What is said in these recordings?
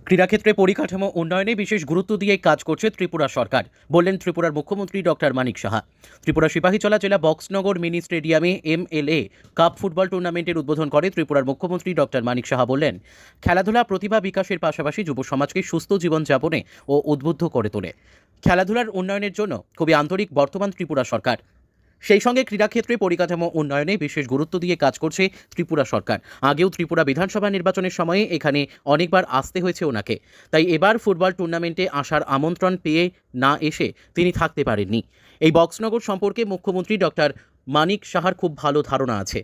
ক্রীড়াক্ষেত্রে পরিকাঠামো উন্নয়নে বিশেষ গুরুত্ব দিয়ে কাজ করছে ত্রিপুরা সরকার, বললেন ত্রিপুরার মুখ্যমন্ত্রী ডক্টর মানিক সাহা। ত্রিপুরা সিপাহীজলা জেলা বক্সনগর মিনি স্টেডিয়ামে MLA কাপ ফুটবল টুর্নামেন্টের উদ্বোধন করে ত্রিপুরার মুখ্যমন্ত্রী ডক্টর মানিক সাহা বললেন, খেলাধুলা প্রতিভা বিকাশের পাশাপাশি যুব সমাজকে সুস্থ জীবনযাপনে ও উদ্বুদ্ধ করে তোলে। খেলাধুলার উন্নয়নের জন্য খুবই আন্তরিক বর্তমান ত্রিপুরা সরকার। সেই সঙ্গে ক্রীড়াক্ষেত্রে পরিকাঠামো উন্নয়নে বিশেষ গুরুত্ব দিয়ে কাজ করছে ত্রিপুরা সরকার। আগেও ত্রিপুরা বিধানসভা নির্বাচনের সময়ে এখানে অনেকবার আসতে হয়েছে ওনাকে, তাই এবার ফুটবল টুর্নামেন্টে আসার আমন্ত্রণ পেয়ে না এসে তিনি থাকতে পারেননি। এই বক্সনগর সম্পর্কে মুখ্যমন্ত্রী ডক্টর মানিক সাহার খুব ভালো ধারণা আছে।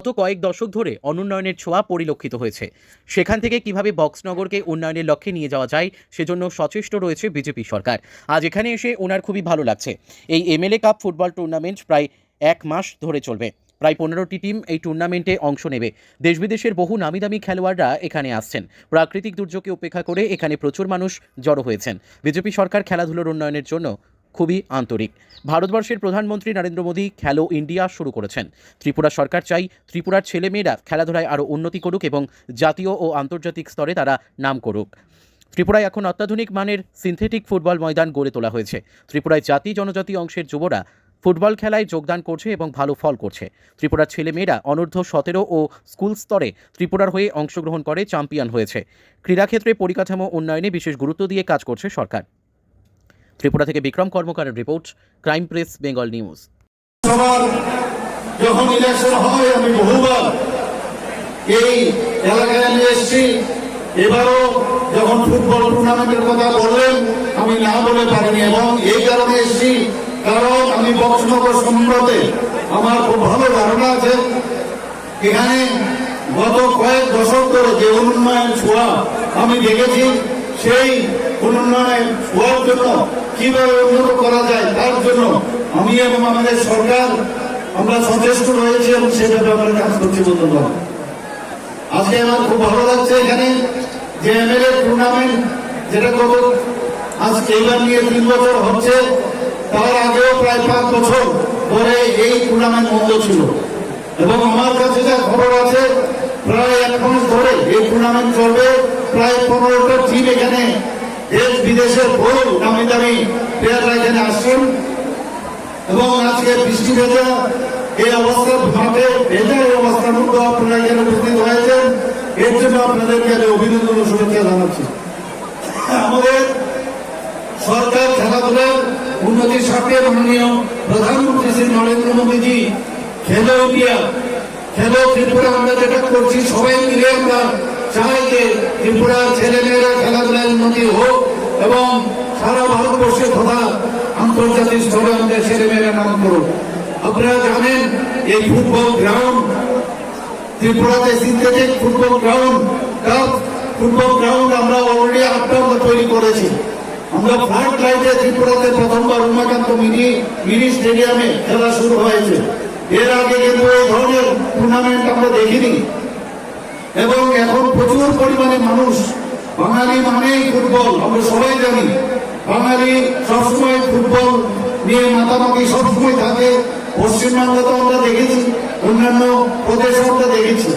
গত কয়েক দশক ধরে অনুন্নয়নের ছোঁয়া পরিলক্ষিত হয়েছে। সেখান থেকে কিভাবে বক্সনগরকে উন্নয়নের লক্ষ্যে নিয়ে যাওয়া যায় সেজন্য সচেষ্ট রয়েছে বিজেপি সরকার। আজ এখানে এসে ওনার খুবই ভালো লাগছে। এই MLA কাপ ফুটবল টুর্নামেন্ট প্রায় 1 মাস ধরে চলবে। প্রায় 15টি টিম এই টুর্নামেন্টে অংশ নেবে। দেশ বিদেশের বহু নামিদামি খেলোয়াড়রা এখানে আসছেন। প্রাকৃতিক দুর্যোগকে উপেক্ষা করে এখানে প্রচুর মানুষ জড়ো হয়েছেন। বিজেপি সরকার খেলাধুলার উন্নয়নের জন্য খুবই আন্তরিক। ভারতবর্ষের প্রধানমন্ত্রী নরেন্দ্র মোদী খেলো ইন্ডিয়া শুরু করেছেন। ত্রিপুরা সরকার চাই ত্রিপুরার ছেলেমেয়েরা খেলাধুলায় আরও উন্নতি করুক এবং জাতীয় ও আন্তর্জাতিক স্তরে তারা নাম করুক। ত্রিপুরায় এখন অত্যাধুনিক মানের সিনথেটিক ফুটবল ময়দান গড়ে তোলা হয়েছে। ত্রিপুরায় জাতি জনজাতি অংশের যুবরা ফুটবল খেলায় যোগদান করছে এবং ভালো ফল করছে। ত্রিপুরার ছেলেমেয়েরা অনূর্ধ্ব 17 ও স্কুল স্তরে ত্রিপুরার হয়ে অংশগ্রহণ করে চ্যাম্পিয়ন হয়েছে। ক্রীড়াক্ষেত্রে পরিকাঠামো উন্নয়নে বিশেষ গুরুত্ব দিয়ে কাজ করছে সরকার। ত্রিপুরা থেকে বিক্রম কর্মকারের report, crime press Bengal news. যখন ইলেকশন হয় আমি বহুবার এই এলাকায় নিয়ে এসেছি। এবারও যখন ফুটবল টুর্নামেন্টের কথা বললেন আমি না বলে পারিনি, এবং এই কারণে এসেছি কারণ আমি বক্সনগর সম্পর্কে আমার খুব ভালো ধারণা আছে। এখানে গত কয়েক দশক ধরে যে উন্নয়ন ছোঁয়া আমি দেখেছি, সেই উন্নয়ন ছোঁয়ার জন্য কিভাবে উন্নত করা যায় তার জন্য আমি এবং আমাদের সরকার আমরা সচেষ্ট রয়েছি এবং সে ব্যাপারে কাজ করছি বলতে পারি। আজকে আমার খুব ভালো লাগছে এখানে যে MLA টুর্নামেন্ট, যেটা গত আজকে এইবার নিয়ে 3 বছর হচ্ছে, তার আগেও প্রায় 5 বছর ধরে এই টুর্নামেন্ট বন্ধ ছিল। এবং আমার কাছে যা খবর আছে প্রায় 1 মাস ধরে এই টুর্নামেন্ট চলবে। প্রায় 15টা টিম এখানে দেশ বিদেশের বহু নামি দামি প্লেয়াররা এখানে আসছেন। এবং আজকে বৃষ্টি ভেজা এই অবস্থার মাঠে ভেজা এই অবস্থার মধ্যে আপনারা এখানে উপস্থিত হয়েছেন, এর জন্য আপনাদেরকে আমি অভিনন্দন ও শুভেচ্ছা জানাচ্ছি। আমাদের সরকার খেলাধুলার উন্নতির স্বার্থে মাননীয় প্রধানমন্ত্রী শ্রী নরেন্দ্র মোদীজি খেলো ইন্ডিয়া, খেলো ত্রিপুরা আমরা যেটা করছি সবাই মিলে আমরা চাই যে ত্রিপুরার ছেলেমেয়েরা খেলাধুলার উন্নতি হোক এবং সারা ভারতবর্ষে তথা আন্তর্জাতিক স্তরে আমাদের ছেলেমেয়েরা নাম করুক। আপনারা জানেন এই ফুটবল গ্রাউন্ড ত্রিপুরাতে synthetic football ground, cup football ground আমরা অলরেডি 8টা তৈরি করেছি। আমরা ফ্লাড লাইটে ত্রিপুরাতে প্রথমবার উমাকান্ত মিনি স্টেডিয়ামে খেলা শুরু হয়েছে। এর আগে কিন্তু এই ধরনের টুর্নামেন্ট আমরা দেখিনি। এবং এখন প্রচুর পরিমাণে মানুষ, বাঙালি মানেই ফুটবল, আমরা সবাই জানি বাঙালি সবসময় ফুটবল নিয়ে মাতামাতি সবসময় থাকে। পশ্চিমবাংলাতেও আমরা দেখেছি, অন্যান্য প্রদেশেও আমরা দেখেছি।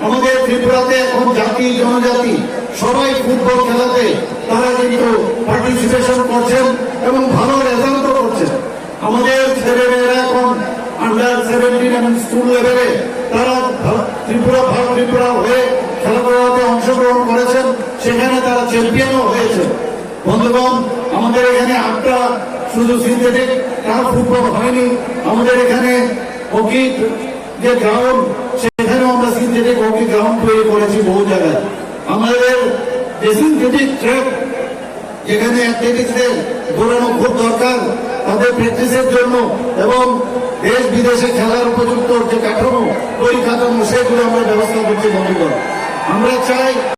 আমাদের ত্রিপুরাতে এখন জাতি জনজাতি সবাই ফুটবল খেলাতে তারা কিন্তু পার্টিসিপেশন করছেন এবং ভালো রেজাল্টও করছেন। আমাদের ছেলেমেয়েরা এখন আন্ডার-17 এবং স্কুল লেভেলে তারা ত্রিপুরা হয়ে খেলাধুলাতে অংশগ্রহণ করেছেন, সেখানে তারা চ্যাম্পিয়নও হয়েছে। বন্ধুগণ, আমাদের এখানে 8টা শুধু সিনথেটিক কাপ ফুটবল হয়নি, আমাদের এখানে হকি যে গ্রাউন্ড সেখানেও আমরা সিনথেটিক হকি গ্রাউন্ড তৈরি করেছি বহু জায়গায়। আমাদের যে সিনথেটিক ট্র্যাক, যেখানে অ্যাথলেটিক্সদের দৌড়ানো খুব দরকার তাদের প্র্যাকটিসের জন্য, এবং দেশ বিদেশে খেলার উপযুক্ত যে কাঠামো পরিকাঠামো সেগুলো আমরা ব্যবস্থা করছি। বন্ধুগণ, আমরা চাই